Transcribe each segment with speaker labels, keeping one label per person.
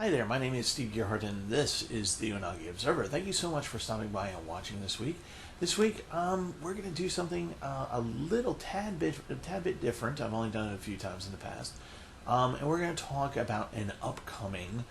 Speaker 1: Hi there, my name is Steve Gerhardt, and this is the Unagi Observer. Thank you so much for stopping by and watching this week. This week, we're going to do something a tad bit different. I've only done it a few times in the past, and we're going to talk about an upcoming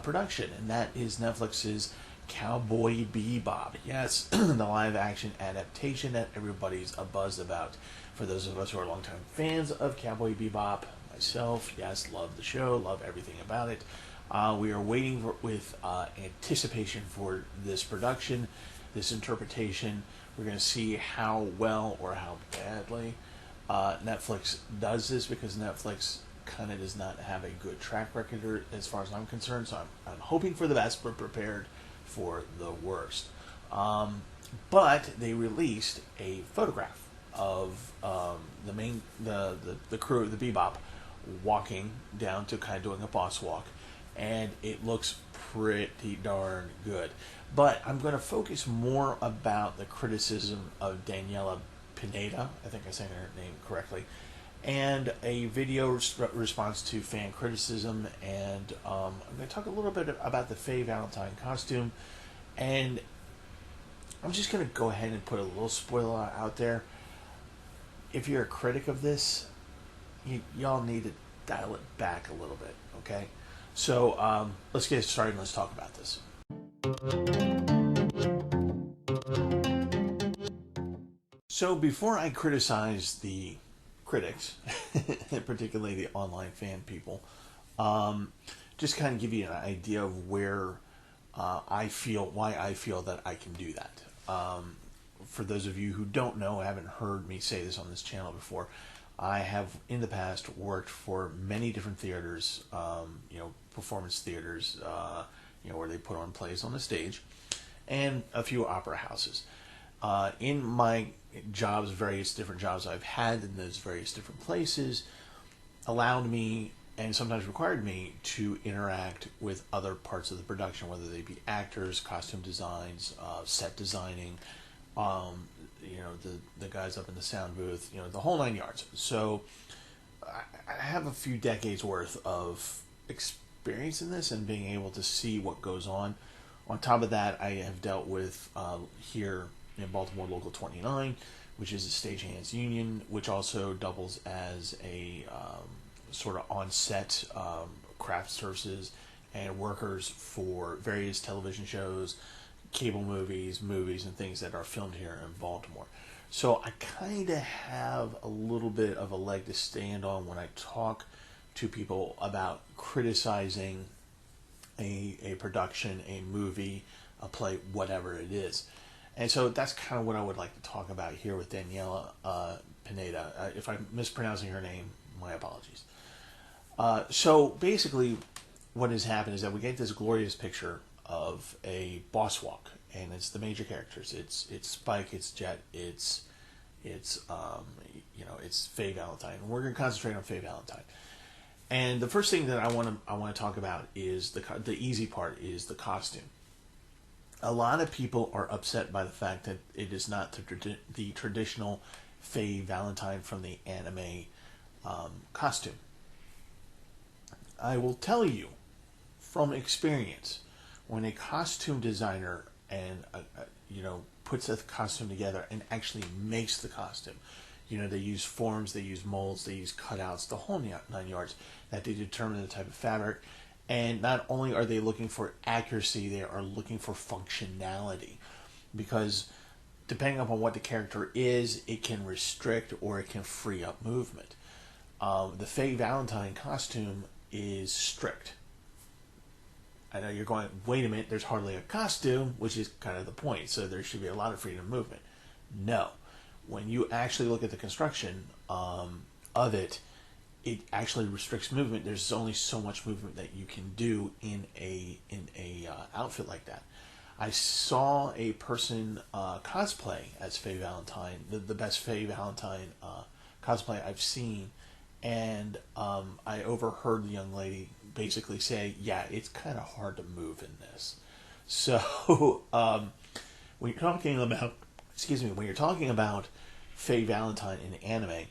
Speaker 1: production, and that is Netflix's Cowboy Bebop. Yes, the live-action adaptation that everybody's abuzz about. For those of us who are longtime fans of Cowboy Bebop, myself, yes, love the show, love everything about it. We are waiting with anticipation for this production, this interpretation. We're going to see how well or how badly Netflix does this, because Netflix kind of does not have a good track record as far as I'm concerned. So I'm hoping for the best, but prepared for the worst. But they released a photograph of the crew of the Bebop walking down to kind of doing a boss walk. And it looks pretty darn good. But I'm going to focus more about the criticism of Daniela Pineda, I think I said her name correctly, and a video response to fan criticism. And I'm going to talk a little bit about the Faye Valentine costume. And I'm just going to go ahead and put a little spoiler out there. If you're a critic of this, y'all need to dial it back a little bit, okay? So let's get started and let's talk about this. So before I criticize the critics, particularly the online fan people, just kind of give you an idea of where why I feel that I can do that. For those of you who don't know, haven't heard me say this on this channel before, I have in the past worked for many different theaters, performance theaters, where they put on plays on the stage, and a few opera houses. In my jobs, various different jobs I've had in those various different places, allowed me and sometimes required me to interact with other parts of the production, whether they be actors, costume designs, set designing, the guys up in the sound booth, the whole nine yards. So I have a few decades worth of experience in this and being able to see what goes on. On top of that, I have dealt with here in Baltimore Local 29, which is a stagehands union, which also doubles as a sort of on-set craft services and workers for various television shows, cable movies, and things that are filmed here in Baltimore. So I kind of have a little bit of a leg to stand on when I talk to people about criticizing a production, a movie, a play, whatever it is. And so that's kind of what I would like to talk about here with Daniela Pineda. If I'm mispronouncing her name, my apologies. So basically what has happened is that we get this glorious picture of a boss walk, and it's the major characters. It's Spike, it's Jet, it's Faye Valentine. We're going to concentrate on Faye Valentine. And the first thing that I want to talk about is the easy part is the costume. A lot of people are upset by the fact that it is not the traditional Faye Valentine from the anime costume. I will tell you from experience, when a costume designer and puts a costume together and actually makes the costume, they use forms, they use molds, they use cutouts, the whole nine yards, that they determine the type of fabric. And not only are they looking for accuracy, they are looking for functionality, because depending upon what the character is, it can restrict or it can free up movement. The Faye Valentine costume is strict. I know you're going, wait a minute, there's hardly a costume, which is kind of the point, so there should be a lot of freedom of movement. No. When you actually look at the construction of it, it actually restricts movement. There's only so much movement that you can do in a outfit like that. I saw a person cosplay as Faye Valentine, the best Faye Valentine cosplay I've seen, and I overheard the young lady basically say, yeah, it's kind of hard to move in this. So when you're talking about Faye Valentine in anime,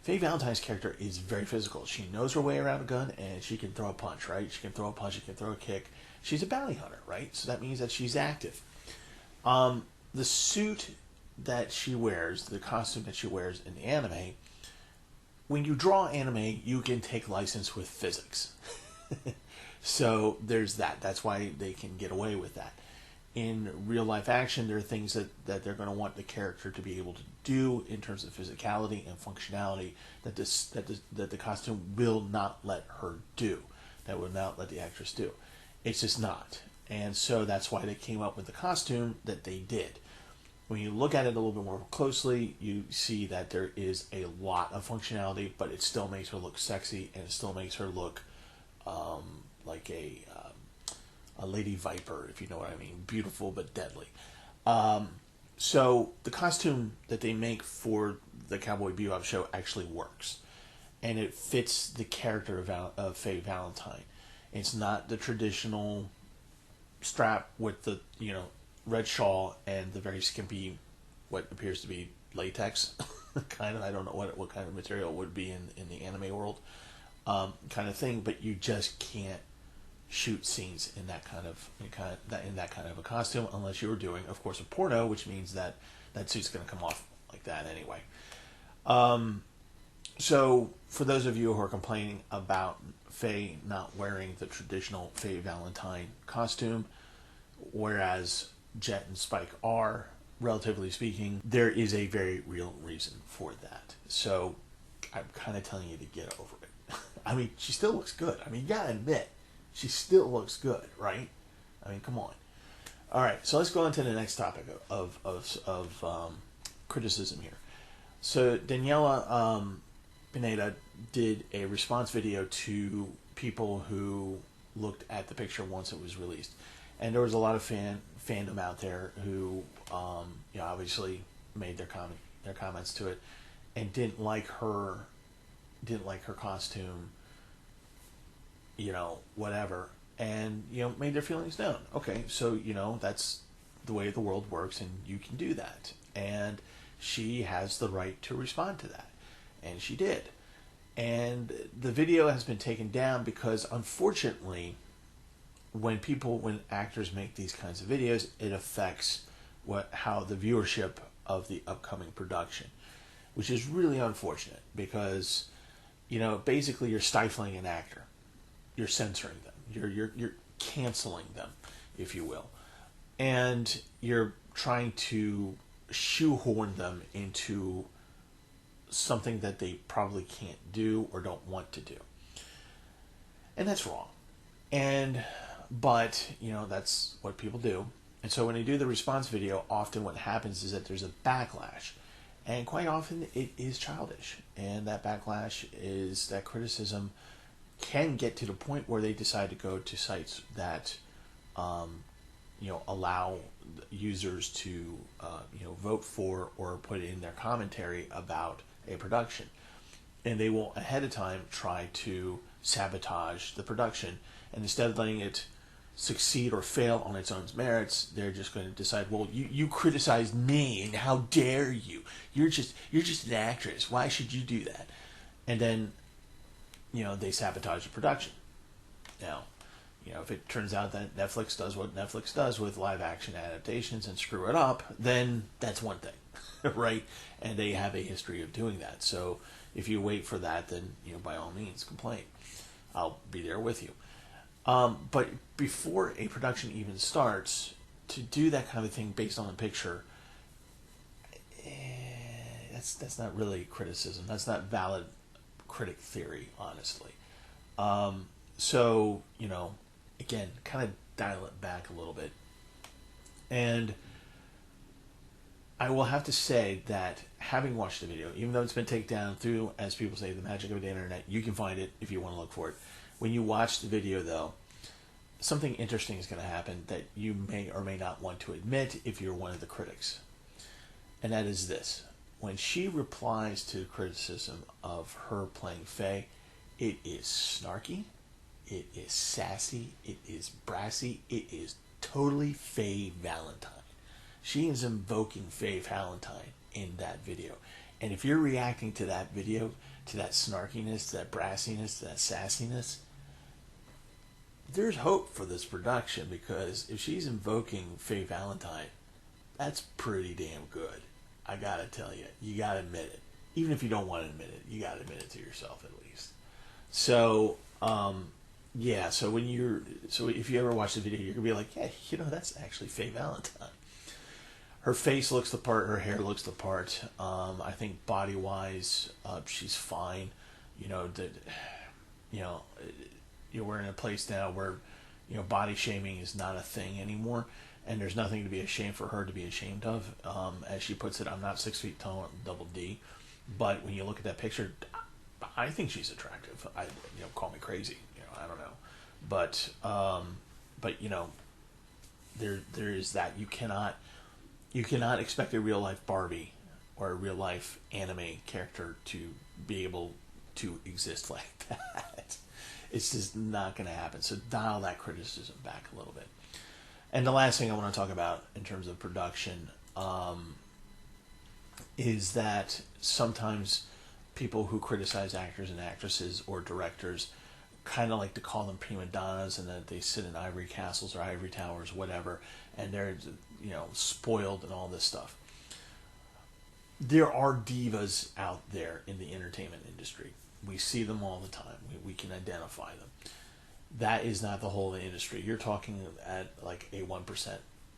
Speaker 1: Faye Valentine's character is very physical. She knows her way around a gun, and she can throw a punch, right? She can throw a punch, she can throw a kick. She's a bounty hunter, right? So that means that she's active. The suit that she wears, the costume that she wears in the anime, when you draw anime, you can take license with physics. So there's that. That's why they can get away with that. In real life action, there are things that they're going to want the character to be able to do in terms of physicality and functionality that the costume will not let her do. That will not let the actress do. It's just not. And so that's why they came up with the costume that they did. When you look at it a little bit more closely, you see that there is a lot of functionality, but it still makes her look sexy, and it still makes her look like a lady viper, if you know what I mean. Beautiful but deadly. So the costume that they make for the Cowboy Bebop show actually works, and it fits the character of Faye Valentine. It's not the traditional strap with the red shawl and the very skimpy, what appears to be latex kind of. I don't know what kind of material would be in the anime world, kind of thing. But you just can't shoot scenes in that kind of a costume unless you're doing, of course, a porno, which means that suit's going to come off like that anyway. So for those of you who are complaining about Faye not wearing the traditional Faye Valentine costume, whereas Jet and Spike are, relatively speaking, there is a very real reason for that. So I'm kind of telling you to get over it. I mean, she still looks good. I mean, you gotta admit, she still looks good, right? I mean, come on. All right, so let's go on to the next topic of criticism here. So Daniela Pineda did a response video to people who looked at the picture once it was released, and there was a lot of fandom out there who obviously made their comments to it and didn't like her costume, whatever, and made their feelings known. Okay, so that's the way the world works, and you can do that, and she has the right to respond to that, and she did. And the video has been taken down because, unfortunately, when actors make these kinds of videos, it affects how the viewership of the upcoming production, which is really unfortunate because, basically you're stifling an actor, you're censoring them, you're canceling them, if you will, and you're trying to shoehorn them into something that they probably can't do or don't want to do, and that's wrong. But that's what people do. And so when they do the response video, often what happens is that there's a backlash, and quite often it is childish, and that backlash is that criticism can get to the point where they decide to go to sites that allow users to vote for or put in their commentary about a production, and they will ahead of time try to sabotage the production, and instead of letting it succeed or fail on its own merits, they're just going to decide, well, you criticized me, and how dare you? You're just an actress. Why should you do that? And then they sabotage the production. Now, if it turns out that Netflix does what Netflix does with live action adaptations and screw it up, then that's one thing, right? And they have a history of doing that. So if you wait for that, then by all means complain. I'll be there with you. But before a production even starts, to do that kind of thing based on a picture, that's not really criticism. That's not valid critic theory, honestly. So, again, kind of dial it back a little bit. And I will have to say that having watched the video, even though it's been taken down through, as people say, the magic of the internet, you can find it if you want to look for it. When you watch the video, though, something interesting is going to happen that you may or may not want to admit if you're one of the critics. And that is this. When she replies to criticism of her playing Faye, it is snarky, it is sassy, it is brassy, it is totally Faye Valentine. She is invoking Faye Valentine in that video. And if you're reacting to that video, to that snarkiness, to that brassiness, to that sassiness, there's hope for this production, because if she's invoking Faye Valentine, that's pretty damn good. I gotta tell you, you gotta admit it. Even if you don't want to admit it, you gotta admit it to yourself at least. So, yeah. So if you ever watch the video, you're gonna be like, yeah, that's actually Faye Valentine. Her face looks the part. Her hair looks the part. I think body wise, she's fine. We're in a place now where, body shaming is not a thing anymore, and there's nothing to be ashamed for her to be ashamed of. As she puts it, I'm not 6 feet tall, I'm double D, but when you look at that picture, I think she's attractive. Call me crazy. I don't know, but there is that. You cannot expect a real life Barbie or a real life anime character to be able to exist like that. It's just not going to happen. So dial that criticism back a little bit. And the last thing I want to talk about in terms of production is that sometimes people who criticize actors and actresses or directors kind of like to call them prima donnas, and that they sit in ivory castles or ivory towers, whatever, and they're spoiled and all this stuff. There are divas out there in the entertainment industry. We see them all the time. We can identify them. That is not the whole industry. You're talking at like a 1%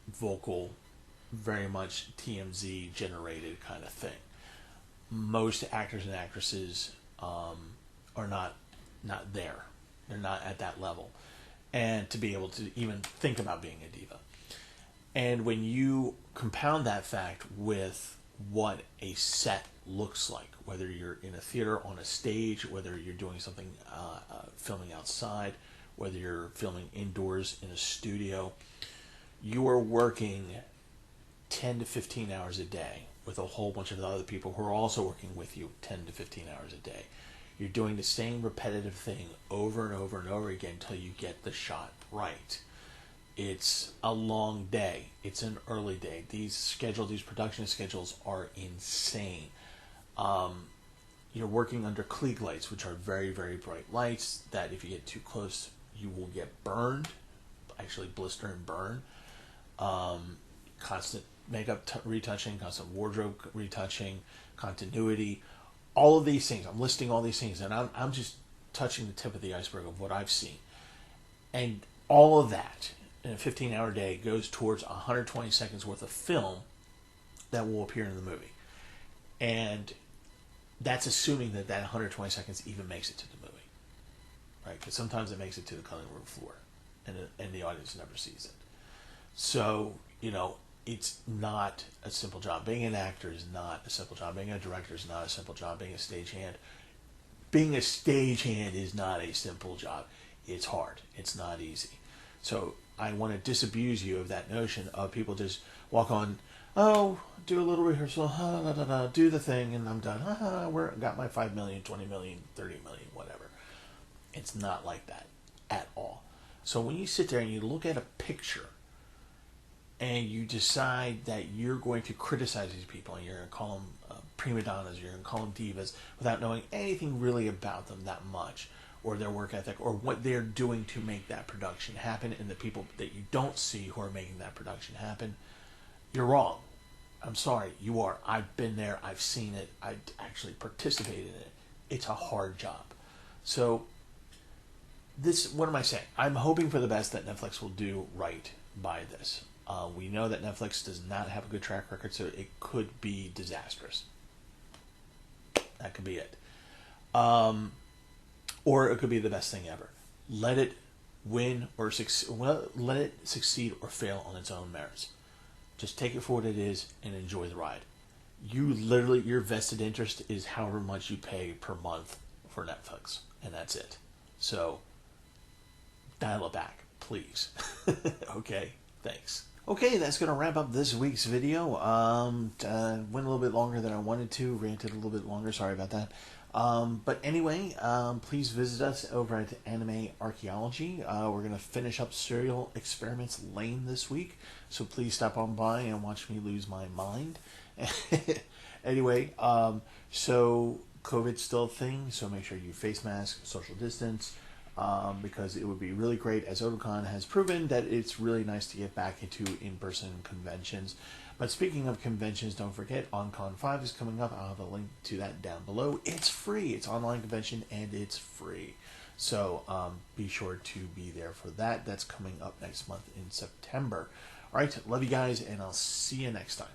Speaker 1: vocal, very much TMZ generated kind of thing. Most actors and actresses are not there. They're not at that level. And to be able to even think about being a diva. And when you compound that fact with what a set looks like, whether you're in a theater, on a stage, whether you're doing something, filming outside, whether you're filming indoors in a studio, you are working 10 to 15 hours a day with a whole bunch of other people who are also working with you 10 to 15 hours a day. You're doing the same repetitive thing over and over and over again until you get the shot right. It's a long day. It's an early day. These production schedules are insane. You're working under Klieg lights, which are very, very bright lights that if you get too close, you will get burned, actually blister and burn. Constant makeup retouching, constant wardrobe retouching, continuity, all of these things. I'm listing all these things, and I'm just touching the tip of the iceberg of what I've seen. And all of that in a 15-hour day goes towards 120 seconds worth of film that will appear in the movie. And that's assuming that 120 seconds even makes it to the movie, right? Because sometimes it makes it to the cutting room floor, and the audience never sees it. So, it's not a simple job. Being an actor is not a simple job. Being a director is not a simple job. Being a stagehand is not a simple job. It's hard. It's not easy. So I want to disabuse you of that notion of people just walk on, do a little rehearsal, do the thing, and I'm done. Got my 5 million, 20 million, 30 million, whatever. It's not like that at all. So when you sit there and you look at a picture and you decide that you're going to criticize these people and you're going to call them prima donnas, you're going to call them divas without knowing anything really about them that much, or their work ethic, or what they're doing to make that production happen, and the people that you don't see who are making that production happen, you're wrong. I'm sorry, you are. I've been there. I've seen it. I actually participated in it. It's a hard job. So what am I saying? I'm hoping for the best that Netflix will do right by this. We know that Netflix does not have a good track record, so it could be disastrous. That could be it. Or it could be the best thing ever. Let it win or succeed. Well, let it succeed or fail on its own merits. Just take it for what it is and enjoy the ride. Your vested interest is however much you pay per month for Netflix, and that's it. So dial it back, please. Okay, thanks. Okay, that's going to wrap up this week's video. Went a little bit longer than I wanted to. Ranted a little bit longer. Sorry about that. But anyway, please visit us over at Anime Archaeology. We're going to finish up Serial Experiments Lane this week. So please stop on by and watch me lose my mind. Anyway, so COVID's still a thing, so make sure you face mask, social distance, because it would be really great, as Otakon has proven, that it's really nice to get back into in-person conventions. But speaking of conventions, don't forget, OnCon 5 is coming up. I'll have a link to that down below. It's free. It's an online convention, and it's free. So be sure to be there for that. That's coming up next month in September. All right, love you guys, and I'll see you next time.